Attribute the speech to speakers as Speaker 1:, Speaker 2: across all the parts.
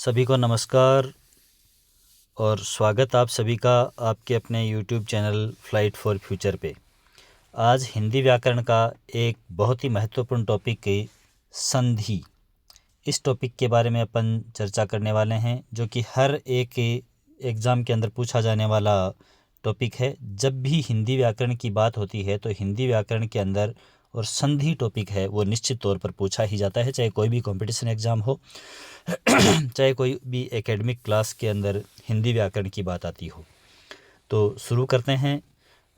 Speaker 1: सभी को नमस्कार और स्वागत आप सभी का आपके अपने YouTube channel flight for future पे। आज हिंदी व्याकरण का एक बहुत ही महत्वपूर्ण टॉपिक है संधि। इस टॉपिक के बारे में अपन चर्चा करने वाले हैं, जो कि हर एक एग्ज़ाम के अंदर पूछा जाने वाला टॉपिक है। जब भी हिंदी व्याकरण की बात होती है तो हिंदी व्याकरण के अंदर और संधि टॉपिक है वो निश्चित तौर पर पूछा ही जाता है, चाहे कोई भी कंपटीशन एग्ज़ाम हो चाहे कोई भी एकेडमिक क्लास के अंदर हिंदी व्याकरण की बात आती हो। तो शुरू करते हैं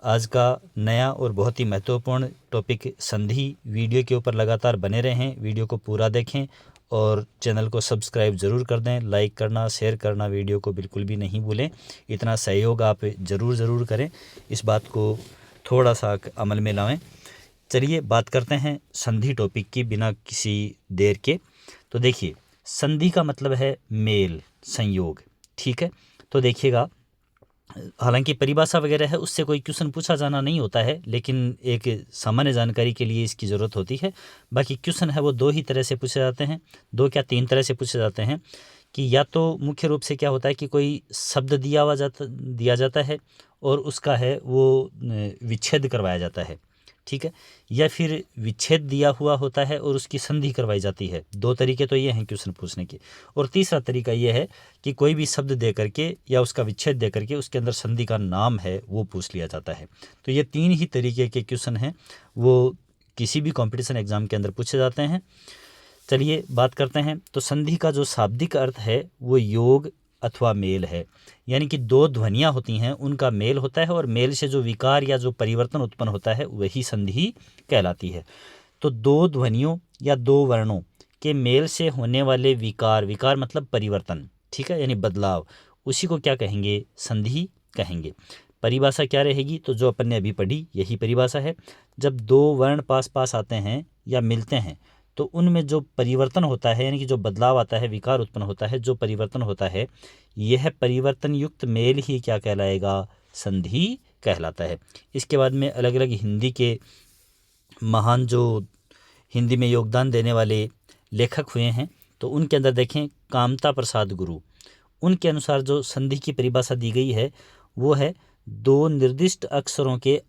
Speaker 1: आज का नया और बहुत ही महत्वपूर्ण टॉपिक संधि। वीडियो के ऊपर लगातार बने रहें, वीडियो को पूरा देखें और चैनल को सब्सक्राइब ज़रूर कर दें। लाइक करना, शेयर करना वीडियो को बिल्कुल भी नहीं भूलें। इतना सहयोग आप ज़रूर करें, इस बात को थोड़ा सा अमल में लाएं। चलिए बात करते हैं संधि टॉपिक की बिना किसी देर के। तो देखिए, संधि का मतलब है मेल, संयोग, ठीक है। तो देखिएगा, हालांकि परिभाषा वगैरह है उससे कोई क्वेश्चन पूछा जाना नहीं होता है, लेकिन एक सामान्य जानकारी के लिए इसकी ज़रूरत होती है। बाकी क्वेश्चन है वो दो ही तरह से पूछे जाते हैं, दो क्या तीन तरह से पूछे जाते हैं। कि या तो मुख्य रूप से क्या होता है कि कोई शब्द दिया जाता है और उसका है वो विच्छेद करवाया जाता है, ठीक है। या फिर विच्छेद दिया हुआ होता है और उसकी संधि करवाई जाती है। दो तरीके तो ये हैं क्वेश्चन पूछने के। और तीसरा तरीका ये है कि कोई भी शब्द दे करके या उसका विच्छेद दे करके उसके अंदर संधि का नाम है वो पूछ लिया जाता है। तो ये तीन ही तरीके के क्वेश्चन हैं, वो किसी भी कंपटीशन एग्जाम के अंदर पूछे जाते हैं। चलिए बात करते हैं। तो संधि का जो शाब्दिक अर्थ है वो योग अथवा मेल है, यानी कि दो ध्वनियाँ होती हैं उनका मेल होता है और मेल से जो विकार या जो परिवर्तन उत्पन्न होता है वही संधि कहलाती है। तो दो ध्वनियों या दो वर्णों के मेल से होने वाले विकार, विकार मतलब परिवर्तन, ठीक है, यानी बदलाव, उसी को क्या कहेंगे? संधि कहेंगे। परिभाषा क्या रहेगी? तो जो अपन ने अभी पढ़ी यही परिभाषा है। जब दो वर्ण पास पास आते हैं या मिलते हैं तो उनमें जो परिवर्तन होता है, यानी कि जो बदलाव आता है, विकार उत्पन्न होता है, जो परिवर्तन होता है, यह परिवर्तन युक्त मेल ही क्या कहलाएगा? संधि कहलाता है। इसके बाद में अलग अलग हिंदी के महान जो हिंदी में योगदान देने वाले लेखक हुए हैं तो उनके अंदर देखें कामता प्रसाद गुरु, उनके अनुसार जो संधि की परिभाषा दी गई है वो है दो निर्दिष्ट अक्षरों के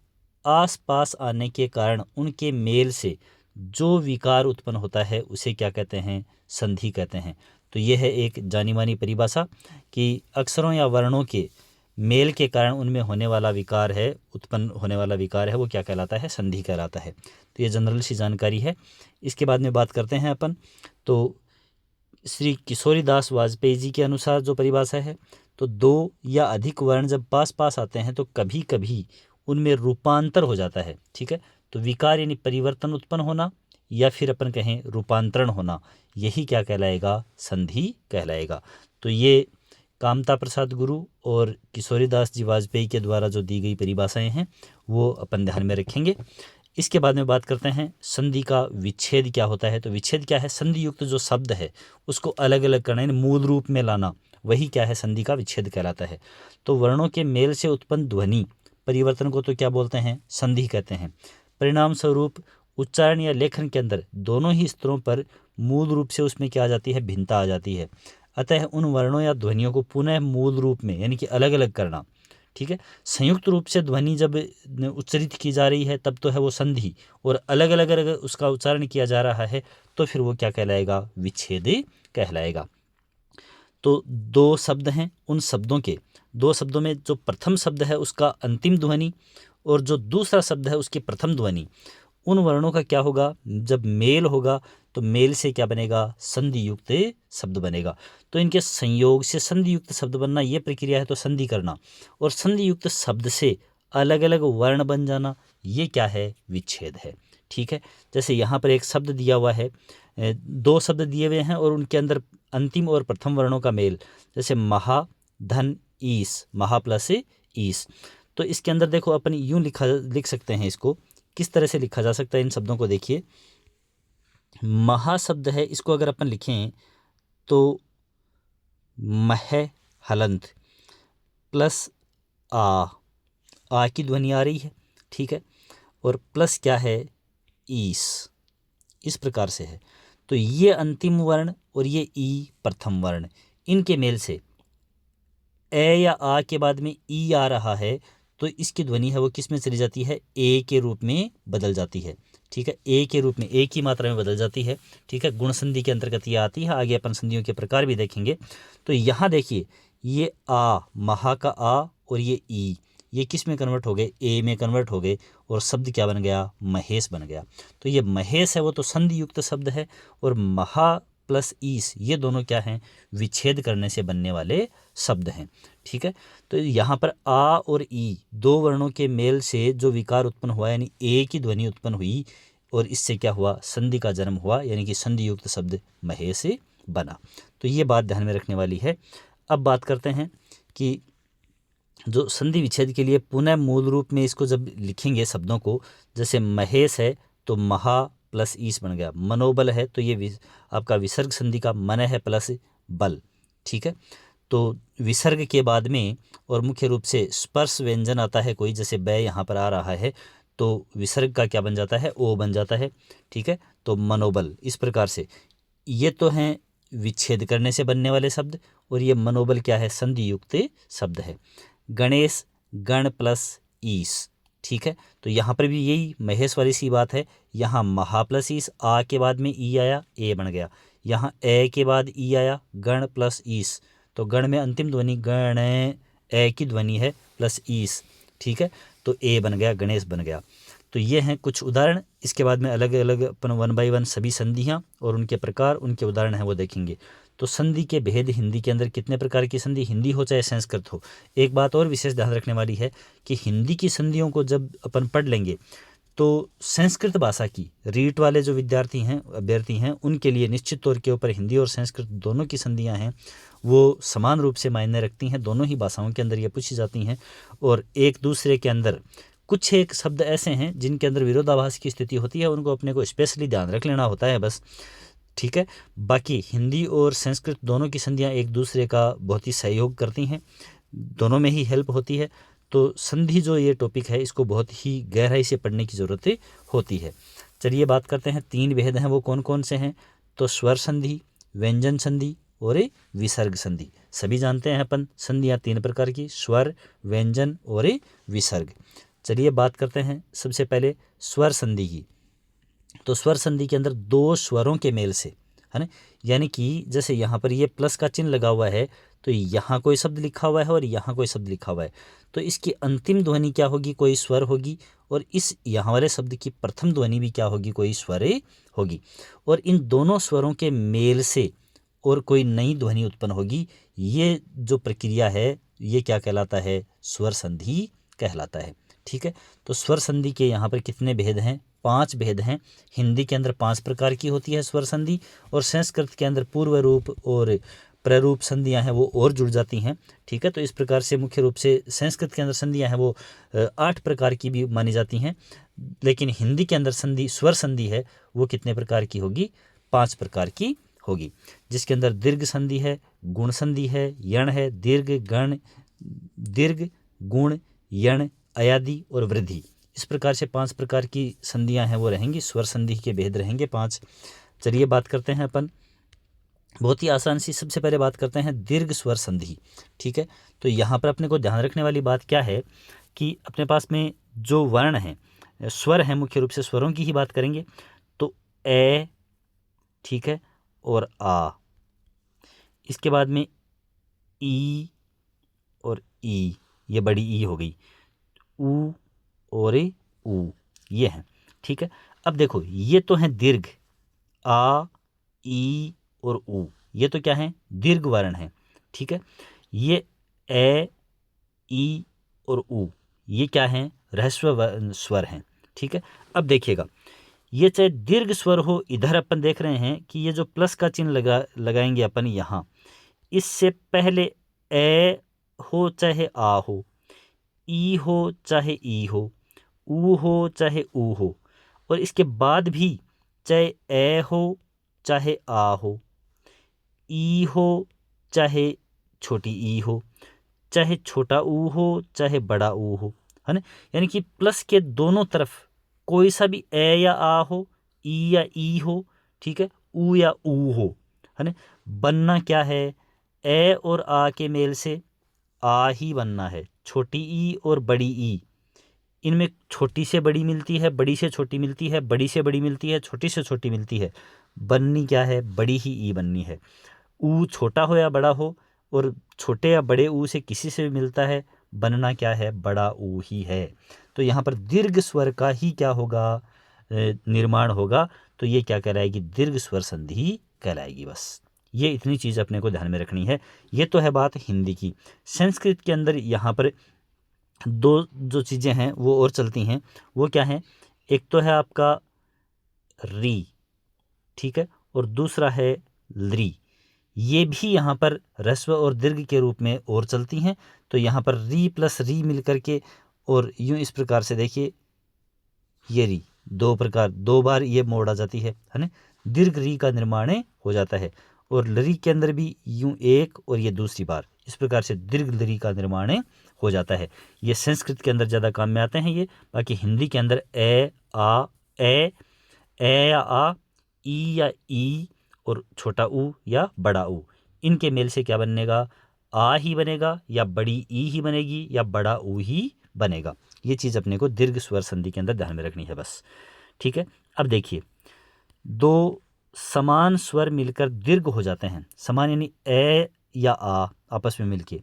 Speaker 1: आसपास आने के कारण उनके मेल से जो विकार उत्पन्न होता है उसे क्या कहते हैं? संधि कहते हैं। तो यह है एक जानी मानी परिभाषा कि अक्षरों या वर्णों के मेल के कारण उनमें होने वाला विकार है, उत्पन्न होने वाला विकार है, वो क्या कहलाता है? संधि कहलाता है। तो ये जनरल सी जानकारी है। इसके बाद में बात करते हैं अपन। तो श्री किशोरीदास वाजपेयी जी के अनुसार जो परिभाषा है, तो दो या अधिक वर्ण जब पास पास आते हैं तो कभी कभी उनमें रूपांतर हो जाता है, ठीक है। तो विकार यानी परिवर्तन उत्पन्न होना या फिर अपन कहें रूपांतरण होना, यही क्या कहलाएगा? संधि कहलाएगा। तो ये कामता प्रसाद गुरु और किशोरीदास जी वाजपेयी के द्वारा जो दी गई परिभाषाएं हैं वो अपन ध्यान में रखेंगे। इसके बाद में बात करते हैं संधि का विच्छेद क्या होता है। तो विच्छेद क्या है? संधि युक्त जो शब्द है उसको अलग अलग करना, यानी मूल रूप में लाना, वही क्या है? संधि का विच्छेद कहलाता है। तो वर्णों के मेल से उत्पन्न ध्वनि परिवर्तन को तो क्या बोलते हैं? संधि कहते हैं। परिणाम स्वरूप उच्चारण या लेखन के अंदर दोनों ही स्तरों पर मूल रूप से उसमें क्या आ जाती है? भिन्नता आ जाती है। अतः उन वर्णों या ध्वनियों को पुनः मूल रूप में यानी कि अलग अलग करना, ठीक है। संयुक्त रूप से ध्वनि जब उच्चरित की जा रही है तब तो है वो संधि, और अलग अलग अगर उसका उच्चारण किया जा रहा है तो फिर वो क्या कहलाएगा? विच्छेद कहलाएगा। तो दो शब्द हैं, उन शब्दों के दो शब्दों में जो प्रथम शब्द है उसका अंतिम ध्वनि और जो दूसरा शब्द है उसकी प्रथम ध्वनि, उन वर्णों का क्या होगा? जब मेल होगा तो मेल से क्या बनेगा? संधि युक्त शब्द बनेगा। तो इनके संयोग से संधि युक्त शब्द बनना ये प्रक्रिया है, तो संधि करना, और संधि युक्त शब्द से अलग अलग वर्ण बन जाना, ये क्या है? विच्छेद है, ठीक है। जैसे यहाँ पर एक शब्द दिया हुआ है, दो शब्द दिए हुए हैं और उनके अंदर अंतिम और प्रथम वर्णों का मेल, जैसे महा, धन, ईस, महा प्लस ईस। तो इसके अंदर देखो अपन यूँ लिख सकते हैं। इसको किस तरह से लिखा जा सकता है? इन शब्दों को देखिए, महा शब्द है, इसको अगर अपन लिखें तो मह हलंत प्लस आ की ध्वनि आ रही है, ठीक है, और प्लस क्या है? ईस, इस प्रकार से है। तो ये अंतिम वर्ण और ये ई प्रथम वर्ण, इनके मेल से ए या आ के बाद में ई आ रहा है तो इसकी ध्वनि है वो किस में चली जाती है, ए के रूप में बदल जाती है। ठीक है, ए के रूप में, ए की मात्रा में बदल जाती है। ठीक है, गुण संधि के अंतर्गत ये आती है। आगे अपन संधियों के प्रकार भी देखेंगे। तो यहाँ देखिए, ये आ, महा का आ, और ये ई, ये किस में कन्वर्ट हो गए, ए में कन्वर्ट हो गए, और शब्द क्या बन गया, महेश बन गया। तो ये महेश है वो तो संधि युक्त शब्द है, और महा प्लस ईस ये दोनों क्या हैं, विच्छेद करने से बनने वाले शब्द हैं। ठीक है, तो यहाँ पर आ और ई दो वर्णों के मेल से जो विकार उत्पन्न हुआ, यानी ए की ध्वनि उत्पन्न हुई, और इससे क्या हुआ, संधि का जन्म हुआ, यानी कि संधि युक्त शब्द महेश बना। तो ये बात ध्यान में रखने वाली है। अब बात करते हैं कि जो संधि विच्छेद के लिए पुनः मूल रूप में इसको जब लिखेंगे शब्दों को, जैसे महेश है तो महा प्लस ईस बन गया, मनोबल है तो ये आपका विसर्ग संधि का मन है प्लस बल। ठीक है, तो विसर्ग के बाद में और मुख्य रूप से स्पर्श व्यंजन आता है कोई, जैसे बै यहाँ पर आ रहा है तो विसर्ग का क्या बन जाता है, ओ बन जाता है। ठीक है, तो मनोबल, इस प्रकार से ये तो हैं विच्छेद करने से बनने वाले शब्द, और ये मनोबल क्या है, संधि युक्त शब्द है। गणेश, गण प्लस ईस। ठीक है, तो यहाँ पर भी यही महेश वाली सी बात है। यहाँ महा प्लस ईस, आ के बाद में ई आया, ए बन गया। यहाँ ए के बाद ई आया, गण प्लस ईस, तो गण में अंतिम ध्वनि गण, ए की ध्वनि है प्लस ईस। ठीक है, तो ए बन गया, गणेश बन गया। तो ये हैं कुछ उदाहरण। इसके बाद में अलग अलग अपन 1 बाय 1 सभी संधियाँ और उनके प्रकार, उनके उदाहरण हैं वो देखेंगे। तो संधि के भेद, हिंदी के अंदर कितने प्रकार की संधि, हिंदी हो चाहे संस्कृत हो। एक बात और विशेष ध्यान रखने वाली है कि हिंदी की संधियों को जब अपन पढ़ लेंगे तो संस्कृत भाषा की रीट वाले जो विद्यार्थी हैं, अभ्यर्थी हैं, उनके लिए निश्चित तौर के ऊपर हिंदी और संस्कृत दोनों की संधियां हैं वो समान रूप से मायने रखती हैं। दोनों ही भाषाओं के अंदर ये पूछी जाती हैं, और एक दूसरे के अंदर कुछ एक शब्द ऐसे हैं जिनके अंदर विरोधाभास की स्थिति होती है, उनको अपने को स्पेशली ध्यान रख लेना होता है बस। ठीक है, बाकी हिंदी और संस्कृत दोनों की संधियाँ एक दूसरे का बहुत ही सहयोग करती हैं, दोनों में ही हेल्प होती है। तो संधि जो ये टॉपिक है इसको बहुत ही गहराई से पढ़ने की ज़रूरत होती है। चलिए बात करते हैं, 3 भेद हैं वो कौन कौन से हैं। तो स्वर संधि, व्यंजन संधि और विसर्ग संधि। सभी जानते हैं अपन संधियाँ 3 प्रकार की, स्वर, व्यंजन और विसर्ग। चलिए बात करते हैं सबसे पहले स्वर संधि की। तो स्वर संधि के अंदर 2 स्वरों के मेल से, है ना, यानी कि जैसे यहाँ पर ये प्लस का चिन्ह लगा हुआ है तो यहाँ कोई शब्द लिखा हुआ है और यहाँ कोई शब्द लिखा हुआ है, तो इसकी अंतिम ध्वनि क्या होगी, कोई स्वर होगी, और इस यहाँ वाले शब्द की प्रथम ध्वनि भी क्या होगी, कोई स्वर होगी, और इन दोनों स्वरों के मेल से और कोई नई ध्वनि उत्पन्न होगी। ये जो प्रक्रिया है ये क्या कहलाता है, स्वर संधि कहलाता है। ठीक है, तो स्वर संधि के यहाँ पर कितने भेद हैं, 5 भेद हैं। हिंदी के अंदर 5 प्रकार की होती है स्वर संधि, और संस्कृत के अंदर पूर्व रूप और प्ररूप संधियाँ हैं वो और जुड़ जाती हैं। ठीक है, तो इस प्रकार से मुख्य रूप से संस्कृत के अंदर संधियाँ हैं वो 8 प्रकार की भी मानी जाती हैं, लेकिन हिंदी के अंदर संधि, स्वर संधि है वो कितने प्रकार की होगी, 5 प्रकार की होगी, जिसके अंदर दीर्घ संधि है, गुण संधि है, यण है, दीर्घ, गण, दीर्घ, गुण, यण, अयादि और वृद्धि। इस प्रकार से 5 प्रकार की संधियां हैं वो रहेंगी, स्वर संधि के भेद रहेंगे 5। चलिए बात करते हैं अपन बहुत ही आसान सी, सबसे पहले बात करते हैं दीर्घ स्वर संधि। ठीक है, तो यहाँ पर अपने को ध्यान रखने वाली बात क्या है कि अपने पास में जो वर्ण हैं, स्वर हैं, मुख्य रूप से स्वरों की ही बात करेंगे, तो ए, ठीक है, और आ, इसके बाद में ई और ई, ये बड़ी ई हो गई, ऊ और ऊ, ये हैं। ठीक है, अब देखो ये तो हैं दीर्घ, आ, ई और ऊ, ये तो क्या है, दीर्घ वर्ण है। ठीक है, ये ए, ई और ऊ, ये क्या हैं, ह्रस्व स्वर हैं। ठीक है, अब देखिएगा ये चाहे दीर्घ स्वर हो, इधर अपन देख रहे हैं कि ये जो प्लस का चिन्ह लगाएंगे अपन यहाँ, इससे पहले ए हो चाहे आ हो, ई हो चाहे ई हो, ऊ हो चाहे ऊ हो, और इसके बाद भी चाहे ए हो चाहे आ हो, ई हो चाहे छोटी ई हो, चाहे छोटा ऊ हो चाहे बड़ा ऊ हो, है ना, यानी कि प्लस के दोनों तरफ कोई सा भी ए या आ हो, ई या ई हो, ठीक है, ऊ या ऊ हो, है ना, बनना क्या है, ए और आ के मेल से आ ही बनना है। छोटी ई और बड़ी ई, इनमें छोटी से बड़ी मिलती है, बड़ी से छोटी मिलती है, बड़ी से बड़ी मिलती है, छोटी से छोटी मिलती है। बननी क्या है? बड़ी ही ई बननी है। ऊ छोटा हो या बड़ा हो और छोटे या बड़े ऊ से किसी से भी मिलता है, बनना क्या है? बड़ा ऊ ही है। तो यहाँ पर दीर्घ स्वर का ही क्या होगा? निर्माण होगा। तो ये क्या कहलाएगी? दीर्घ स्वर संधि कहलाएगी। बस ये इतनी चीज़ अपने को ध्यान में रखनी है। ये तो है बात हिंदी की। संस्कृत के अंदर यहाँ पर दो जो चीज़ें हैं वो और चलती हैं। वो क्या है? एक तो है आपका री, ठीक है, और दूसरा है ली। ये भी यहाँ पर ह्रस्व और दीर्घ के रूप में और चलती हैं। तो यहाँ पर री प्लस री मिल करके और यूँ इस प्रकार से देखिए, ये री दो बार ये मोड़ आ जाती है ना। दीर्घ री का निर्माण हो जाता है। और लरी के अंदर भी यूँ एक और ये दूसरी बार, इस प्रकार से दीर्घ लरी का निर्माण हो जाता है। ये संस्कृत के अंदर ज़्यादा काम में आते हैं ये। बाकी हिंदी के अंदर ए आ, ए या आ, ई या ई और छोटा ऊ या बड़ा ऊ, इनके मेल से क्या बनेगा? आ ही बनेगा, या बड़ी ई ही बनेगी, या बड़ा ऊ ही बनेगा। ये चीज़ अपने को दीर्घ स्वर संधि के अंदर ध्यान में रखनी है बस, ठीक है। अब देखिए, दो समान स्वर मिलकर दीर्घ हो जाते हैं। समान यानी ए या आ आपस में मिलके,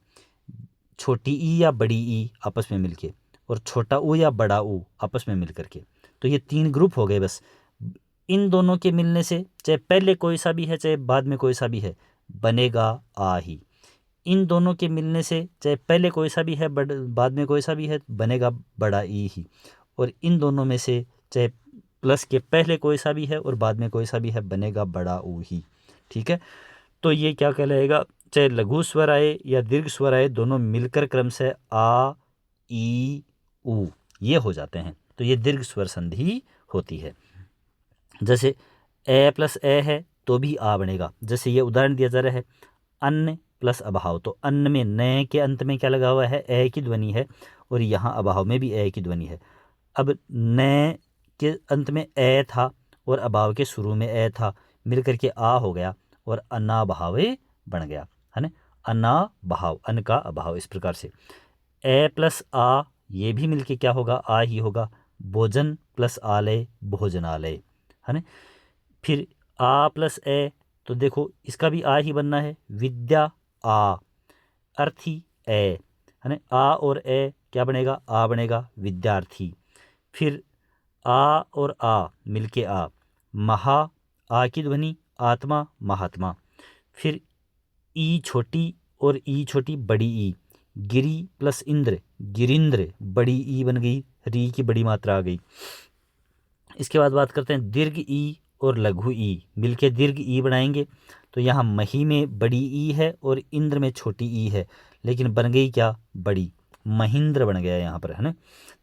Speaker 1: छोटी ई या बड़ी ई आपस में मिलके, और छोटा ऊ या बड़ा ऊ आपस में मिल करके। तो ये 3 ग्रुप हो गए बस। इन दोनों के मिलने से, चाहे पहले कोई सा भी है चाहे बाद में कोई सा भी है, बनेगा आ ही। इन दोनों के मिलने से, चाहे पहले कोई सा भी है बाद में कोई सा भी है, बनेगा बड़ा ई ही। और इन दोनों में से, चाहे प्लस के पहले कोई सा भी है और बाद में कोई सा भी है, बनेगा बड़ा ऊ ही, ठीक है। तो ये क्या कहलाएगा? चाहे लघु स्वर आए या दीर्घ स्वर आए, दोनों मिलकर क्रम से आ, ई, ऊ ये हो जाते हैं। तो ये दीर्घ स्वर संधि होती है। जैसे ए प्लस ए है तो भी आ बनेगा। जैसे ये उदाहरण दिया जा रहा है, अन्न प्लस अभाव। तो अन्न में न के अंत में क्या लगा हुआ है? ए की ध्वनि है, और यहाँ अभाव में भी ए की ध्वनि है। अब न के अंत में ए था और अभाव के शुरू में ए था, मिल करके आ हो गया और अनाभावे बन गया, है ना। अनाभाव, अन्न का अभाव, इस प्रकार से। ए प्लस आ ये भी मिलके क्या होगा? आ ही होगा। भोजन प्लस आलय, भोजनालय, है ना। फिर आ प्लस ए, तो देखो इसका भी आ ही बनना है। विद्या आ, अर्थी ए, है ना। आ और ए क्या बनेगा? आ बनेगा, विद्यार्थी। फिर आ और आ मिलके आ, महा, आ की ध्वनि, आत्मा, महात्मा। फिर ई छोटी और ई छोटी, बड़ी ई। गिरी प्लस इंद्र, गिरिंद्र, बड़ी ई बन गई, री की बड़ी मात्रा आ गई। इसके बाद बात करते हैं दीर्घ ई और लघु ई, मिलके दीर्घ ई बनाएंगे। तो यहाँ मही में बड़ी ई है और इंद्र में छोटी ई है, लेकिन बन गई क्या? बड़ी, महेंद्र बन गया यहाँ पर, है ना।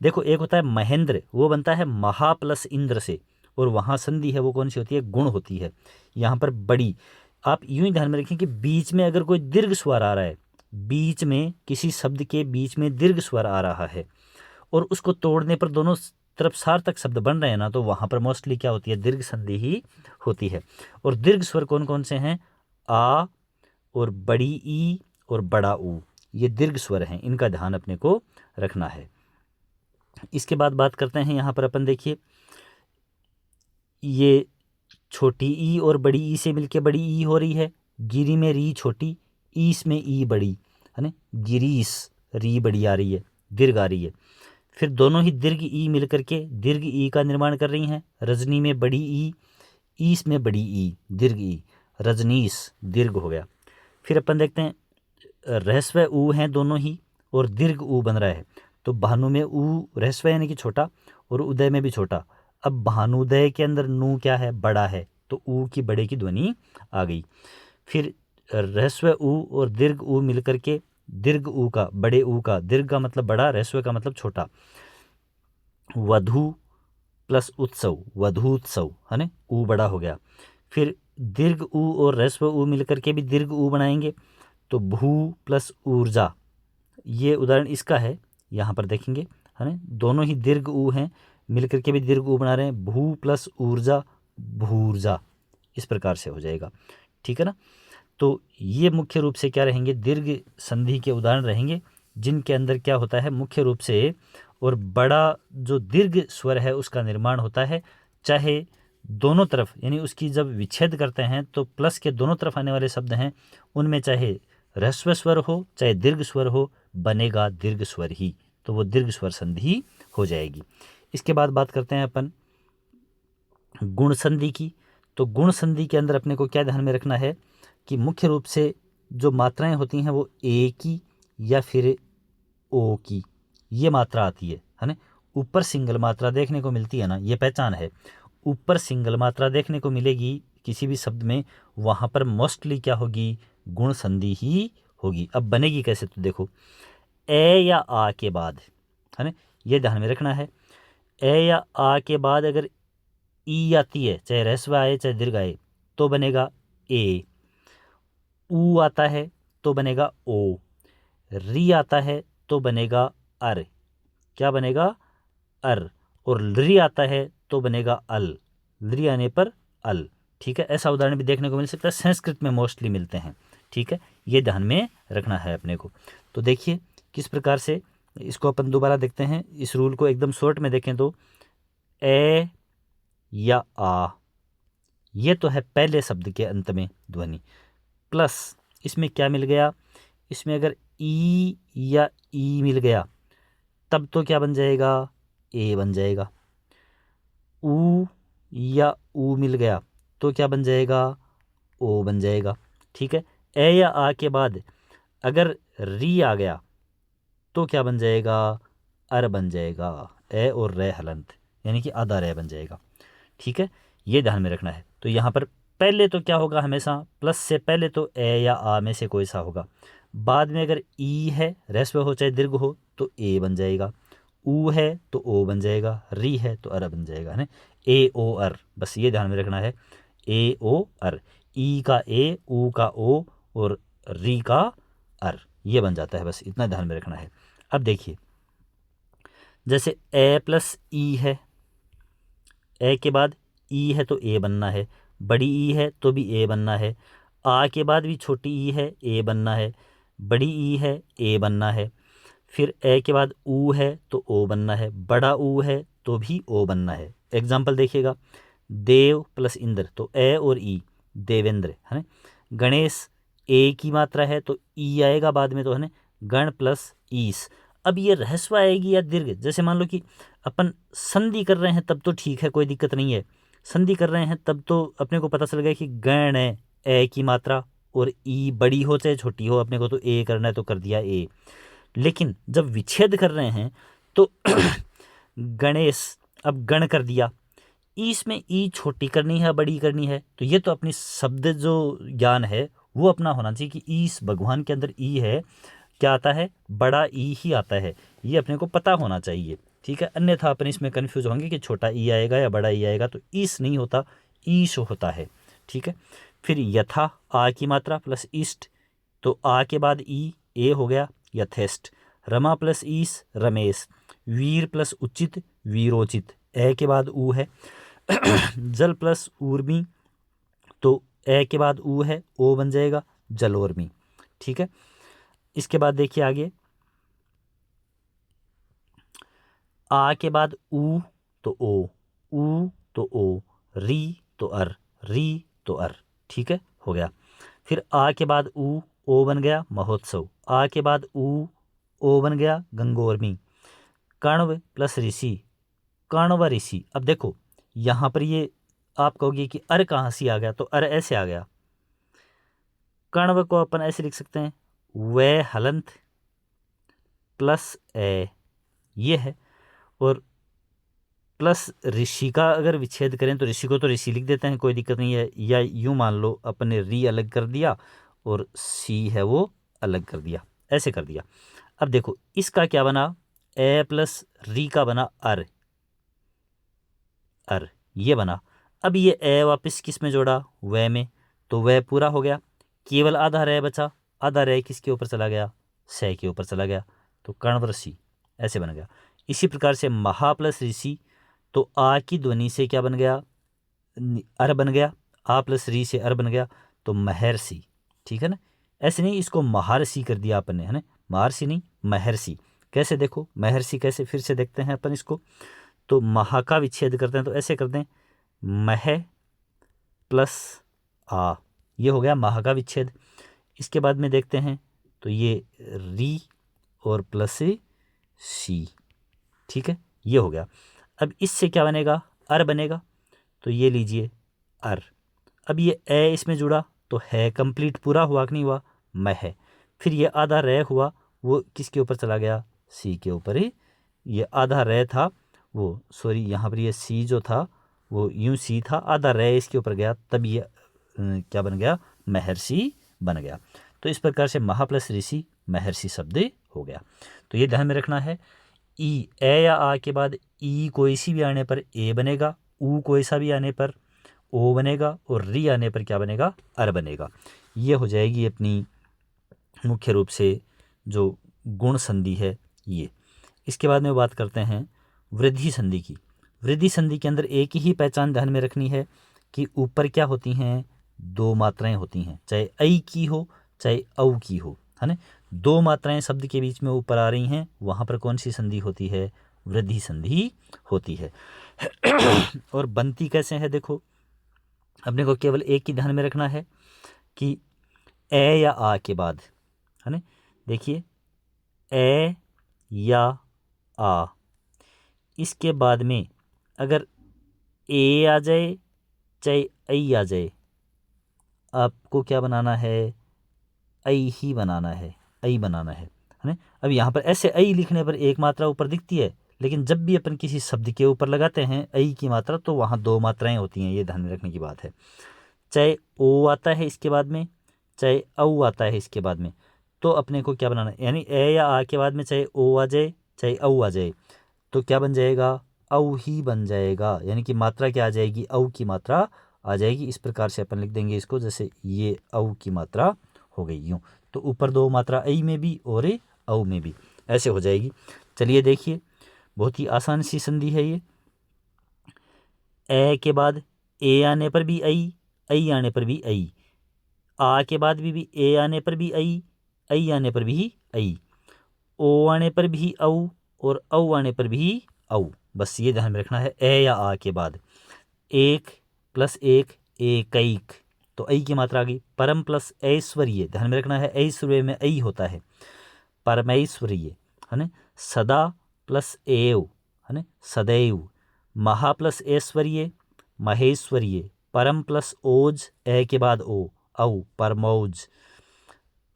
Speaker 1: देखो एक होता है महेंद्र, वो बनता है महा प्लस इंद्र से, और वहाँ संधि है वो कौन सी होती है? गुण होती है। यहाँ पर बड़ी, आप यूं ही ध्यान में रखें कि बीच में अगर कोई दीर्घ स्वर आ रहा है, बीच में किसी शब्द के बीच में दीर्घ स्वर आ रहा है और उसको तोड़ने पर दोनों तरफ सार्थक शब्द बन रहे हैं ना, तो वहाँ पर मोस्टली क्या होती है? दीर्घ संधि ही होती है। और दीर्घ स्वर कौन कौन से हैं? आ और बड़ी ई और बड़ा ऊ, ये दीर्घ स्वर हैं, इनका ध्यान अपने को रखना है। इसके बाद बात करते हैं यहाँ पर अपन, देखिए ये छोटी ई और बड़ी ई से मिलके बड़ी ई हो रही है। गिरी में री छोटी, ईस में ई बड़ी, है ना। गिरीस, री बड़ी आ रही है, दीर्घ आ रही है। फिर दोनों ही दीर्घ ई मिलकर के दीर्घ ई का निर्माण कर रही हैं। रजनी में बड़ी ई, ईस में बड़ी ई, दीर्घ ई, रजनीश, दीर्घ हो गया। फिर अपन देखते हैं ह्रस्व ऊ हैं दोनों ही और दीर्घ ऊ बन रहा है। तो भानु में ऊ ह्रस्व यानी कि छोटा, और उदय में भी छोटा। अब भानुदय के अंदर नू क्या है? बड़ा है, तो ऊ की बड़े की ध्वनि आ गई। फिर ह्रस्व ऊ और दीर्घ ऊ मिलकर के दीर्घ ऊ का, बड़े ऊ का, दीर्घ का मतलब बड़ा, ह्रस्व का मतलब छोटा। वधु प्लस उत्सव, वधूत्सव, है ना, ऊ बड़ा हो गया। फिर दीर्घ ऊ और ह्रस्व ऊ मिलकर के भी दीर्घ ऊ बनाएंगे, तो भू प्लस ऊर्जा, ये उदाहरण इसका है, यहाँ पर देखेंगे, है ना। दोनों ही दीर्घ ऊ हैं, मिलकर के भी दीर्घ ऊ बना रहे हैं। भू प्लस ऊर्जा, भूर्जा, इस प्रकार से हो जाएगा, ठीक है ना। तो ये मुख्य रूप से क्या रहेंगे, दीर्घ संधि के उदाहरण रहेंगे, जिनके अंदर क्या होता है मुख्य रूप से और बड़ा जो दीर्घ स्वर है उसका निर्माण होता है, चाहे दोनों तरफ, यानी उसकी जब विच्छेद करते हैं तो प्लस के दोनों तरफ आने वाले शब्द हैं उनमें चाहे ह्रस्व स्वर हो चाहे दीर्घ स्वर हो, बनेगा दीर्घ स्वर ही, तो वो दीर्घ स्वर संधि हो जाएगी। इसके बाद बात करते हैं अपन गुण संधि की। तो गुण संधि के अंदर अपने को क्या ध्यान में रखना है कि मुख्य रूप से जो मात्राएं होती हैं वो ए की या फिर ओ की ये मात्रा आती है ना। ऊपर सिंगल मात्रा देखने को मिलती है ना, ये पहचान है, ऊपर सिंगल मात्रा देखने को मिलेगी किसी भी शब्द में, वहाँ पर मोस्टली क्या होगी, गुण संधि ही होगी। अब बनेगी कैसे, तो देखो ए या आ के बाद, है ना, ये ध्यान में रखना है। ए या आ के बाद अगर ई आती है, चाहे ह्रस्व आए चाहे दीर्घ आए, तो बनेगा ए। ऊ आता है तो बनेगा ओ। री आता है तो बनेगा अर। क्या बनेगा, अर। और री आता है तो बनेगा अल, री आने पर अल। ठीक है, ऐसा उदाहरण भी देखने को मिल सकता है, संस्कृत में मोस्टली मिलते हैं। ठीक है, ये ध्यान में रखना है अपने को। तो देखिए किस प्रकार से इसको अपन दोबारा देखते हैं, इस रूल को एकदम शॉर्ट में देखें तो ए या आ, ये तो है पहले शब्द के अंत में ध्वनि, प्लस इसमें क्या मिल गया, इसमें अगर ई या ई मिल गया तब तो क्या बन जाएगा, ए बन जाएगा। ऊ या ऊ मिल गया तो क्या बन जाएगा, ओ बन जाएगा। ठीक है, ए या आ के बाद अगर री आ गया तो क्या बन जाएगा, अर बन जाएगा। ए और रे हलंत, यानी कि आधा रे बन जाएगा। ठीक है, ये ध्यान में रखना है। तो यहाँ पर पहले तो क्या होगा, हमेशा प्लस से पहले तो ए या आ में से कोई सा होगा, बाद में अगर ई है, ह्रस्व हो चाहे दीर्घ हो, तो ए बन जाएगा। ऊ है तो ओ बन जाएगा, री है तो अर बन जाएगा, है ना। ए ओ अर, बस ये ध्यान में रखना है, ए ओ अर, ई का ए, ऊ का ओ और री का अर, ये बन जाता है, बस इतना ध्यान में रखना है। अब देखिए जैसे ए प्लस ई है, ए के बाद ई है तो ए बनना है, बड़ी ई है तो भी ए बनना है, आ के बाद भी छोटी ई है, ए बनना है, बड़ी ई है, ए बनना है, फिर ए के बाद ऊ है तो ओ बनना है, बड़ा ऊ है तो भी ओ बनना है। एग्जाम्पल देखिएगा, देव प्लस इंद्र तो ए और ई, देवेंद्र, है ना। गणेश ए की मात्रा है तो ई आएगा बाद में, तो है ना, गण प्लस ईस। अब ये ह्रस्व आएगी या दीर्घ, जैसे मान लो कि अपन संधि कर रहे हैं तब तो ठीक है, कोई दिक्कत नहीं है, संधि कर रहे हैं तब तो अपने को पता चल गया कि गण है, ए की मात्रा, और ई बड़ी हो चाहे छोटी हो, अपने को तो ए करना है तो कर दिया ए। लेकिन जब विच्छेद कर रहे हैं तो गणेश, अब गण कर दिया, इसमें ई छोटी करनी है बड़ी करनी है, तो ये तो अपनी शब्द जो ज्ञान है वो अपना होना चाहिए कि इस भगवान के अंदर ई है, क्या आता है, बड़ा ई ही आता है, ये अपने को पता होना चाहिए। ठीक है, अन्यथा अपन इसमें कन्फ्यूज होंगे कि छोटा ई आएगा या बड़ा ई आएगा, तो ईस नहीं होता, ईश होता है। ठीक है, फिर यथा आ की मात्रा प्लस ईस्ट, तो आ के बाद ई, ए हो गया यथेष्ट। रमा प्लस ईस रमेश, वीर प्लस उचित वीरोचित, ए के बाद ऊ है। जल प्लस ऊर्मी, तो ए के बाद ऊ है, ओ बन जाएगा जलोर्मी। ठीक है, इसके बाद देखिए आगे, आ के बाद ऊ तो ओ, ऊ तो ओ, री तो अर, री तो अर। ठीक है, हो गया। फिर आ के बाद ऊ, ओ बन गया महोत्सव, आ के बाद ऊ, ओ बन गया गंगोर्मी। कण्व प्लस ऋषि, कण्व ऋषि। अब देखो यहाँ पर ये आप कहोगे कि अर कहाँ से आ गया, तो अर ऐसे आ गया, कण्व को अपन ऐसे लिख सकते हैं, वे हलंत प्लस ए, ये है, और प्लस ऋषि का अगर विच्छेद करें तो ऋषि को तो ऋषि लिख देते हैं, कोई दिक्कत नहीं है, या यूँ मान लो अपने री अलग कर दिया और सी है वो अलग कर दिया, ऐसे कर दिया। अब देखो इसका क्या बना, ए प्लस री का बना अर, अर ये बना। अब ये ए वापस किस में जोड़ा, वह में, तो वह पूरा हो गया, केवल आधा रह बचा, आधा रह किसके ऊपर चला गया, से के ऊपर चला गया, तो कण्व ऋषि ऐसे बन गया। इसी प्रकार से महा प्लस ऋषि, तो आ की ध्वनि से क्या बन गया, अर बन गया, आ प्लस री से अर बन गया, तो महर्षि। ठीक है ना। ऐसे नहीं इसको महर्षि कर दिया अपन ने, है ना, महर्षि नहीं महर्षि। कैसे देखो महर्षि कैसे, फिर से देखते हैं अपन इसको। तो महा का विच्छेद करते हैं तो ऐसे कर दें, मह प्लस आ, ये हो गया महा का विच्छेद। इसके बाद में देखते हैं तो ये री और प्लस सी, ठीक है, ये हो गया। अब इससे क्या बनेगा, अर बनेगा। तो ये लीजिए अर। अब ये ए इसमें जुड़ा तो है कंप्लीट, पूरा हुआ कि नहीं हुआ, मैं है। फिर ये आधा रे हुआ, वो किसके ऊपर चला गया, सी के ऊपर ही। ये आधा रे था वो, सॉरी यहाँ पर ये सी जो था वो यूं सी था, आधा रे इसके ऊपर गया, तब ये क्या बन गया, महर्षि बन गया। तो इस प्रकार से महा प्लस ऋषि महर्षि शब्द हो गया। तो ये ध्यान में रखना है। ई ए या आ के बाद ई कोई सी भी आने पर ए बनेगा, ऊ कोई सा भी आने पर ओ बनेगा, और री आने पर क्या बनेगा, अर बनेगा। ये हो जाएगी अपनी मुख्य रूप से जो गुण संधि है ये। इसके बाद में बात करते हैं वृद्धि संधि की। वृद्धि संधि के अंदर एक ही पहचान ध्यान में रखनी है कि ऊपर क्या होती हैं, दो मात्राएं होती हैं, चाहे ऐ की हो चाहे औ की हो, है ना। दो मात्राएं शब्द के बीच में ऊपर आ रही हैं, वहाँ पर कौन सी संधि होती है, वृद्धि संधि होती है। और बनती कैसे है, देखो अपने को केवल एक ही ध्यान में रखना है कि ए या आ के बाद, है ना, देखिए ए या आ, इसके बाद में अगर ए आ जाए चाहे ऐ आ जाए, आपको क्या बनाना है, ऐ ही बनाना है, ऐ बनाना है ना। अब यहाँ पर ऐसे ऐ लिखने पर एक मात्रा ऊपर दिखती है, लेकिन जब भी अपन किसी शब्द के ऊपर लगाते हैं ऐ की मात्रा तो वहाँ दो मात्राएं होती हैं, ये ध्यान में रखने की बात है। चाहे ओ आता है इसके बाद में, चाहे औ आता है इसके बाद में, तो अपने को क्या बनाना है, यानी ए या आ के बाद में चाहे ओ आ जाए चाहे औ आ जाए तो क्या बन जाएगा, औ ही बन जाएगा, यानी कि मात्रा क्या आ जाएगी, औ की मात्रा आ जाएगी। इस प्रकार से अपन लिख देंगे इसको, जैसे ये औ की मात्रा हो गई यूँ, तो ऊपर दो मात्रा ऐ में भी और औ में भी, ऐसे हो जाएगी। चलिए देखिए बहुत ही आसान सी संधि है ये। ए के बाद ए आने पर भी ऐ आने पर भी ऐ, आ के बाद भी ए आने पर भी ऐ आने पर भी ऐ, ओ आने पर भी औ और औ आने पर भी औ। बस ये ध्यान में रखना है, ए या आ के बाद एक प्लस एक एकैक, तो ऐ की मात्रा आ गई। परम प्लस ऐश्वर्य, ध्यान में रखना है ऐश्वर्य में ऐ होता है, परमैश्वर्य, है ना। सदा प्लस एव, है ना, सदैव। महा प्लस ऐश्वर्य महेश्वर्य। परम प्लस ओज, ए के बाद ओ, औ परमौज।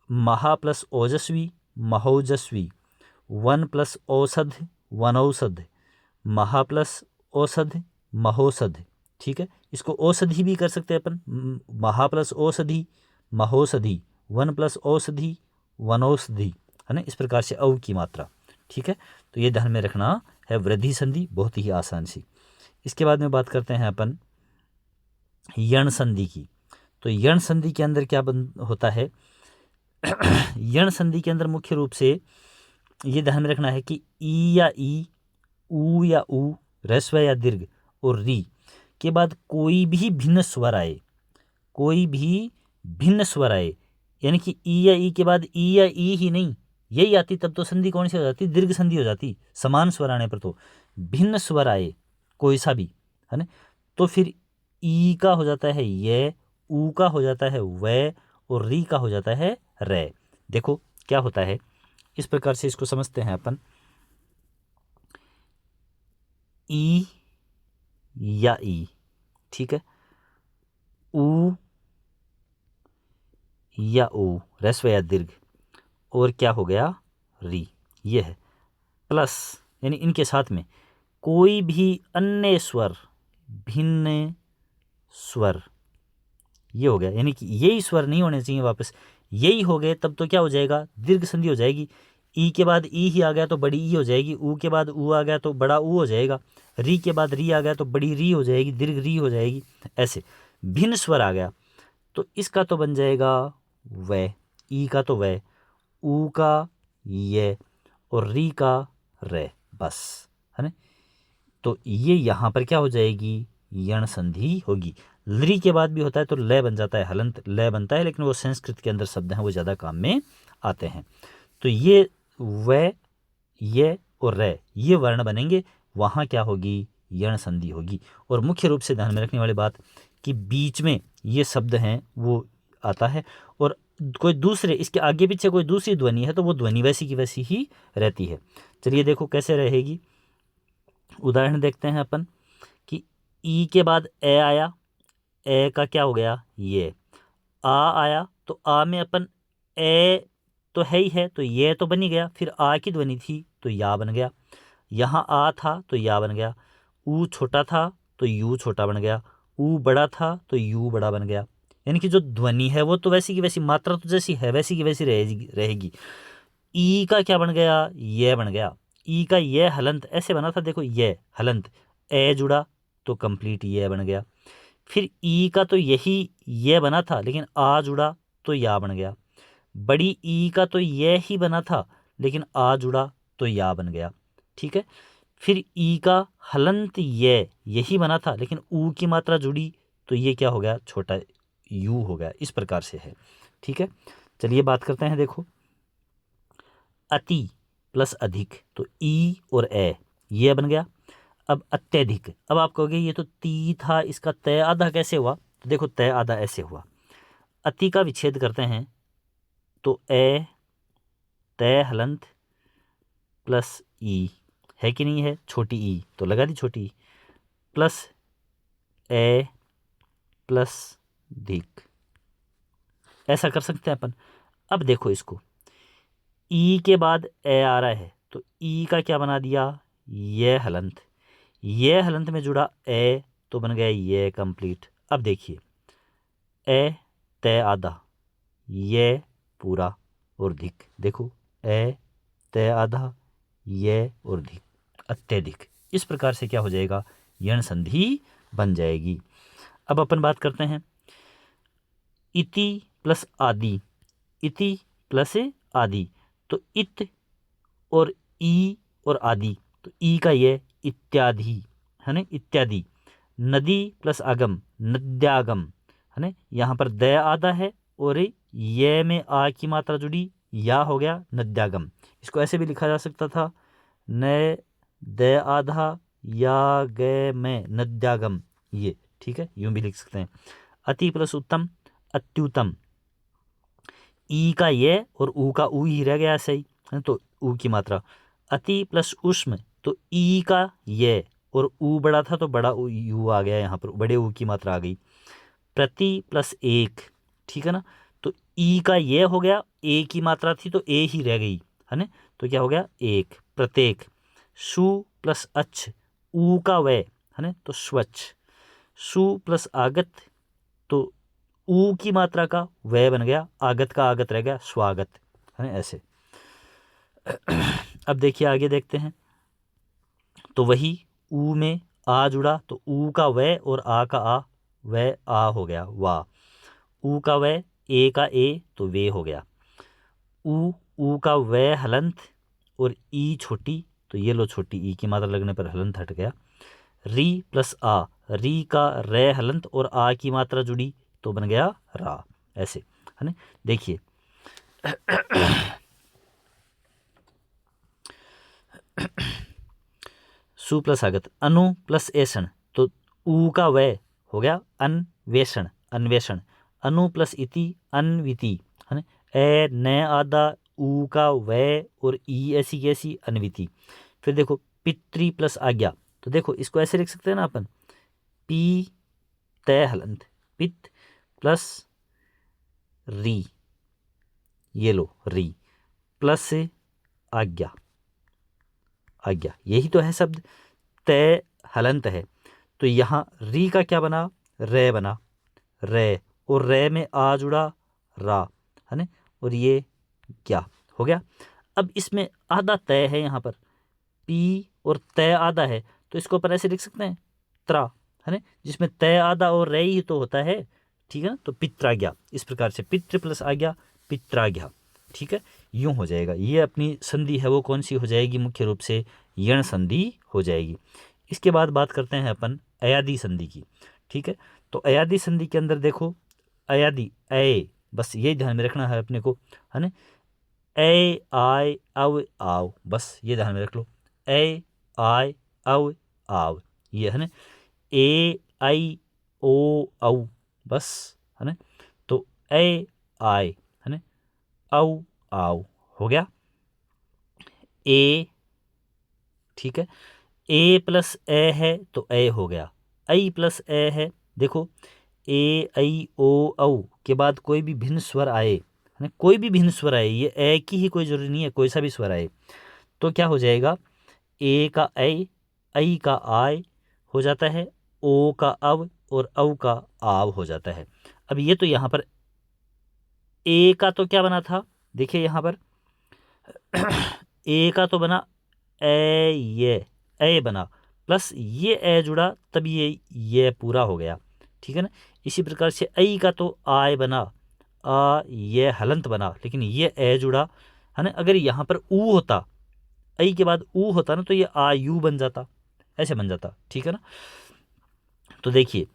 Speaker 1: महा प्लस ओजस्वी महोजस्वी। वन प्लस औषध वनौषध। महा प्लस औषध महोषध, ठीक है। इसको औषधि भी कर सकते हैं अपन, महा प्लस औषधि महोषधि, वन प्लस औषधि वनौषधि, है ना। इस प्रकार से औ की मात्रा, ठीक है। तो ये ध्यान में रखना है वृद्धि संधि, बहुत ही आसान सी। इसके बाद में बात करते हैं अपन यण संधि की। तो यण संधि के अंदर क्या होता है, यण संधि के अंदर मुख्य रूप से ये ध्यान में रखना है कि ई या ई, ऊ या ऊ, ह्रस्व या दीर्घ और री के बाद कोई भी भिन्न स्वर आए, कोई भी भिन्न स्वर आए, यानी कि ई या ई के बाद ई या ई ही नहीं यही आती, तब तो संधि कौन सी हो जाती, दीर्घ संधि हो जाती। समान स्वर आने पर तो भिन्न स्वर आए कोई सा भी, है ना, तो फिर ई का हो जाता है ये, ऊ का हो जाता है वै, और री का हो जाता है रे। देखो क्या होता है, इस प्रकार से इसको समझते हैं अपन। ई या ई, ठीक है, ऊ या ओ, ह्रस्व या दीर्घ, और क्या हो गया री, ये है। प्लस यानी इनके साथ में कोई भी अन्य स्वर, भिन्न स्वर, ये हो गया, यानी कि यही स्वर नहीं होने चाहिए वापस, यही हो गए तब तो क्या हो जाएगा, दीर्घ संधि हो जाएगी। ई के बाद ई ही आ गया तो बड़ी ई हो जाएगी, ऊ के बाद ऊ आ गया तो बड़ा ऊ हो जाएगा, री के बाद री आ गया तो बड़ी री हो जाएगी, दीर्घ री हो जाएगी। ऐसे भिन्न स्वर आ गया तो इसका तो बन जाएगा वै, ई का तो वै, ऊ का ये, और री का रे, बस, है ना। तो ये यहाँ पर क्या हो जाएगी, यण संधि होगी। लृ के बाद भी होता है तो लय बन जाता है, हलंत लय बनता है, लेकिन वो संस्कृत के अंदर शब्द हैं वो ज़्यादा काम में आते हैं। तो ये व, ये और रे ये वर्ण बनेंगे, वहाँ क्या होगी, यण संधि होगी। और मुख्य रूप से ध्यान में रखने वाली बात कि बीच में ये शब्द हैं वो आता है, और कोई दूसरे इसके आगे पीछे कोई दूसरी ध्वनि है तो वो ध्वनि वैसी की वैसी ही रहती है। चलिए देखो कैसे रहेगी, उदाहरण देखते हैं अपन कि ई के बाद ए आया, ए का क्या हो गया, ये आ आया, तो आ में अपन ए तो है ही है तो ये तो बन ही गया, फिर आ की ध्वनि थी तो या बन गया, यहाँ आ था तो या बन गया, ऊ छोटा था तो यू छोटा बन गया, ऊ बड़ा था तो यू बड़ा बन गया। यानी कि जो ध्वनि है वो तो वैसी की वैसी, मात्रा तो जैसी है वैसी की वैसी रहेगी। ई का क्या बन गया, ये बन गया, ई का ये हलंत ऐसे बना था, देखो ये हलंत, ए जुड़ा तो कंप्लीट ये बन गया। फिर ई का तो यही ये बना था, लेकिन आ जुड़ा तो या बन गया। बड़ी ई का तो ये ही बना था, लेकिन आ जुड़ा तो या बन गया। ठीक है, फिर ई का हलंत ये यही बना था, लेकिन ऊ की मात्रा जुड़ी तो ये क्या हो गया, छोटा यू हो गया। इस प्रकार से है। ठीक है, चलिए बात करते हैं। देखो अति प्लस अधिक, तो ई और ए ये बन गया। अब अत्यधिक, अब आप कहोगे ये तो ती था, इसका तय आधा कैसे हुआ, तो देखो तय आधा ऐसे हुआ, अति का विच्छेद करते हैं तो ए तय हलंत प्लस ई है कि नहीं है, छोटी ई तो लगा दी छोटी, प्लस ए प्लस धिक, ऐसा कर सकते हैं अपन। अब देखो इसको, ई के बाद ए आ रहा है तो ई का क्या बना दिया, ये हलंत, ये हलंत में जुड़ा ए तो बन गया ये कंप्लीट। अब देखिए ए तय आधा, ये पूरा और धिक, देखो ए तय आधा, ये और धिक, अत्यधिक। इस प्रकार से क्या हो जाएगा, यण संधि बन जाएगी। अब अपन बात करते हैं इति प्लस आदि, इति प्लस आदि, तो इत और ई और आदि, तो ई का ये इत्यादि है ना, इत्यादि। नदी प्लस आगम, नद्यागम है ना, यहाँ पर द आधा है और ये में आ की मात्रा जुड़ी या हो गया नद्यागम। इसको ऐसे भी लिखा जा सकता था, न द आधा या गे में नद्यागम, ये ठीक है, यूं भी लिख सकते हैं। अति प्लस उत्तम, अत्युत्तम, ई का ये और ऊ का ऊ ही रह गया सही है, तो ऊ की मात्रा। अति प्लस उष्म, तो ई का ये और ऊ बड़ा था तो बड़ा यू आ गया, यहाँ पर बड़े ऊ की मात्रा आ गई। प्रति प्लस एक, ठीक है ना, तो ई का ये हो गया, ए की मात्रा थी तो ए ही रह गई है ना, तो क्या हो गया एक, प्रत्येक। सु प्लस अच्छ, ऊ का वे है ना, तो स्वच्छ। सु प्लस आगत, तो ऊ की मात्रा का वह बन गया, आगत का आगत रह गया स्वागत है ना, ऐसे। अब देखिए आगे देखते हैं, तो वही ऊ में आ जुड़ा तो ऊ का वह और आ का आ, वह आ हो गया वाह। ऊ का वह, ए का ए तो वे हो गया। ऊ का वह हलंत और ई छोटी, तो ये लो छोटी ई की मात्रा लगने पर हलंत हट गया। री प्लस आ, री का रे हलंत और आ की मात्रा जुड़ी तो बन गया रा, ऐसे है ना। देखिए सु प्लस आगत, अनु प्लस ऐषण, तो ऊ का वह हो गया अन्वेषण, अन्वेषण। अनु प्लस इति, अन्विति है ना। ए न आधा, ऊ का वह और ई ऐसी कैसी, अन्विति। फिर देखो पितृ प्लस आज्ञा, तो देखो इसको ऐसे लिख सकते हैं ना अपन, पी तय हलंत, पित प्लस री, ये लो री प्लस आज्ञा, आज्ञा यही तो है शब्द, तय हलंत है तो यहाँ री का क्या बना, रे बना, रे और रे में आ जुड़ा रा है ना, और ये क्या हो गया। अब इसमें आधा तय है, यहाँ पर पी और तय आधा है तो इसको अपन ऐसे लिख सकते हैं त्रा है ना, जिसमें तय आधा और रे ही तो होता है, ठीक है ना, तो पित्राज्ञा। इस प्रकार से पितृ प्लस आज्ञा, पित्राज्ञा, ठीक है, यूं हो जाएगा। ये अपनी संधि है वो कौन सी हो जाएगी, मुख्य रूप से यण संधि हो जाएगी। इसके बाद बात करते हैं अपन अयादी संधि की। ठीक है, तो अयादी संधि के अंदर देखो अयादी ए, बस ये ध्यान में रखना है अपने को, है ना। ए आय अव आव, बस ये ध्यान में रख लो, ए आय अव आव, ये है ना। ए आई ओ औ, बस, है ना। तो ए आय, है ना, औ आव हो गया। ए, ठीक है, ए प्लस ए है तो ए हो गया, आई प्लस ए है, देखो ए आई ओ औ के बाद कोई भी भिन्न स्वर आए, है ना, कोई भी भिन्न स्वर आए, ये ए की ही कोई जरूरी नहीं है, कोई सा भी स्वर आए तो क्या हो जाएगा, ए का ए, आई का आय हो जाता है, ओ का अव और औ का आव हो जाता है। अब ये तो यहाँ पर ए का तो क्या बना था, देखिए यहाँ पर ए का तो बना ये बना, प्लस ये ए जुड़ा तब ये पूरा हो गया। ठीक है ना। इसी प्रकार से आई का तो आय बना, ये हलंत बना, लेकिन ये ए जुड़ा, है ना। अगर यहाँ पर ऊ होता, आई के बाद ऊ होता ना, तो ये आ यू बन जाता, ऐसे बन जाता। ठीक है ना। तो देखिए,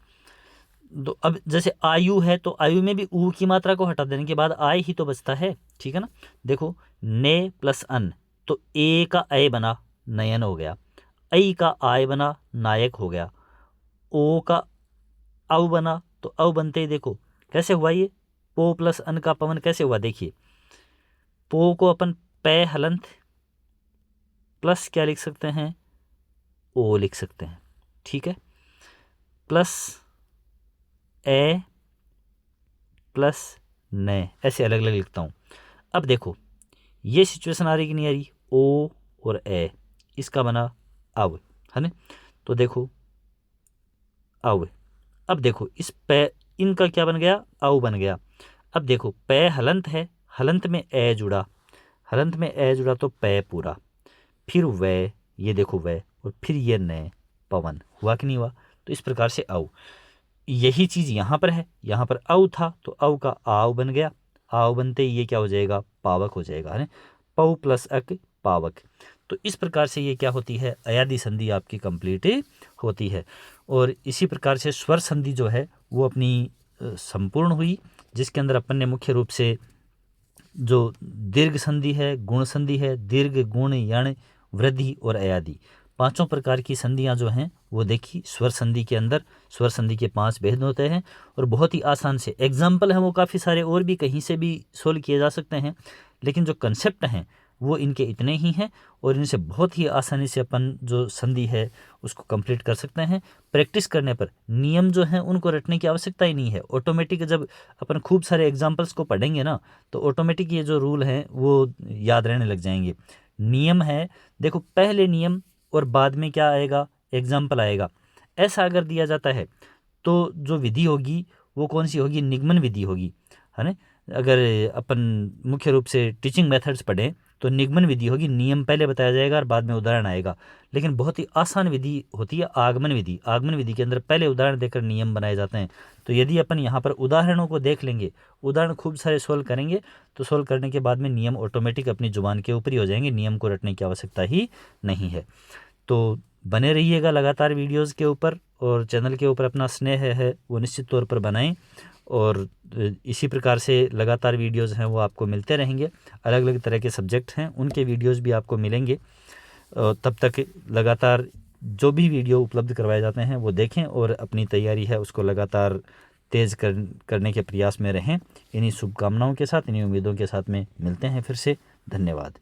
Speaker 1: तो अब जैसे आयु है तो आयु में भी ऊ की मात्रा को हटा देने के बाद आय ही तो बचता है। ठीक है ना। देखो ने प्लस अन, तो ए का ए बना नयन हो गया, आई का आय बना नायक हो गया, ओ का अव बना, तो अव बनते ही देखो कैसे हुआ, ये पो प्लस अन का पवन कैसे हुआ, देखिए पो को अपन पै हलंत प्लस क्या लिख सकते हैं, ओ लिख सकते हैं। ठीक है, प्लस ए प्लस ने, ऐसे अलग अलग लिखता हूँ। अब देखो ये सिचुएशन आ रही कि नहीं आ रही, ओ और ए, इसका बना अव, है ना। तो देखो अव, अब देखो इस पे इनका क्या बन गया, अव बन गया। अब देखो पे हलंत है, हलंत में ए जुड़ा, हलंत में ए जुड़ा तो पे पूरा, फिर वह, ये देखो वह, और फिर ये न पवन, हुआ कि नहीं हुआ। तो इस प्रकार से अव, यही चीज़ यहाँ पर है, यहाँ पर अव था तो अव का आव बन गया, आव बनते ही ये क्या हो जाएगा, पावक हो जाएगा, है ना। पौ प्लस अक पावक। तो इस प्रकार से ये क्या होती है, अयादी संधि आपकी कंप्लीट होती है। और इसी प्रकार से स्वर संधि जो है वो अपनी संपूर्ण हुई, जिसके अंदर अपन ने मुख्य रूप से जो दीर्घ संधि है, गुण संधि है, दीर्घ गुण यण वृद्धि और अयादी, पांचों प्रकार की संधियां जो हैं वो देखी स्वर संधि के अंदर। स्वर संधि के 5 भेद होते हैं और बहुत ही आसान से एग्जाम्पल हैं वो काफ़ी सारे और भी कहीं से भी सोल्व किए जा सकते हैं, लेकिन जो कंसेप्ट हैं वो इनके इतने ही हैं और इनसे बहुत ही आसानी से अपन जो संधि है उसको कंप्लीट कर सकते हैं। प्रैक्टिस करने पर नियम जो हैं उनको रटने की आवश्यकता ही नहीं है, ऑटोमेटिक जब अपन खूब सारे एग्जाम्पल्स को पढ़ेंगे ना तो ऑटोमेटिक ये जो रूल हैं वो याद रहने लग जाएंगे। नियम है, देखो पहले नियम और बाद में क्या आएगा, एग्जाम्पल आएगा। ऐसा अगर दिया जाता है तो जो विधि होगी वो कौन सी होगी, निगमन विधि होगी, है ना। अगर अपन मुख्य रूप से टीचिंग मेथड्स पढ़ें तो निगमन विधि होगी, नियम पहले बताया जाएगा और बाद में उदाहरण आएगा। लेकिन बहुत ही आसान विधि होती है आगमन विधि, आगमन विधि के अंदर पहले उदाहरण देकर नियम बनाए जाते हैं। तो यदि अपन यहाँ पर उदाहरणों को देख लेंगे, उदाहरण खूब सारे सोल्व करेंगे तो सोल्व करने के बाद में नियम ऑटोमेटिक अपनी जुबान के ऊपर ही हो जाएंगे, नियम को रटने की आवश्यकता ही नहीं है। तो बने रहिएगा लगातार वीडियोज़ के ऊपर, और चैनल के ऊपर अपना स्नेह है वो निश्चित तौर पर बनाएं, और इसी प्रकार से लगातार वीडियोज़ हैं वो आपको मिलते रहेंगे। अलग अलग तरह के सब्जेक्ट हैं उनके वीडियोज़ भी आपको मिलेंगे। तब तक लगातार जो भी वीडियो उपलब्ध करवाए जाते हैं वो देखें और अपनी तैयारी है उसको लगातार तेज़ करने के प्रयास में रहें। इन्हीं शुभकामनाओं के साथ, इन्हीं उम्मीदों के साथ में मिलते हैं फिर से। धन्यवाद।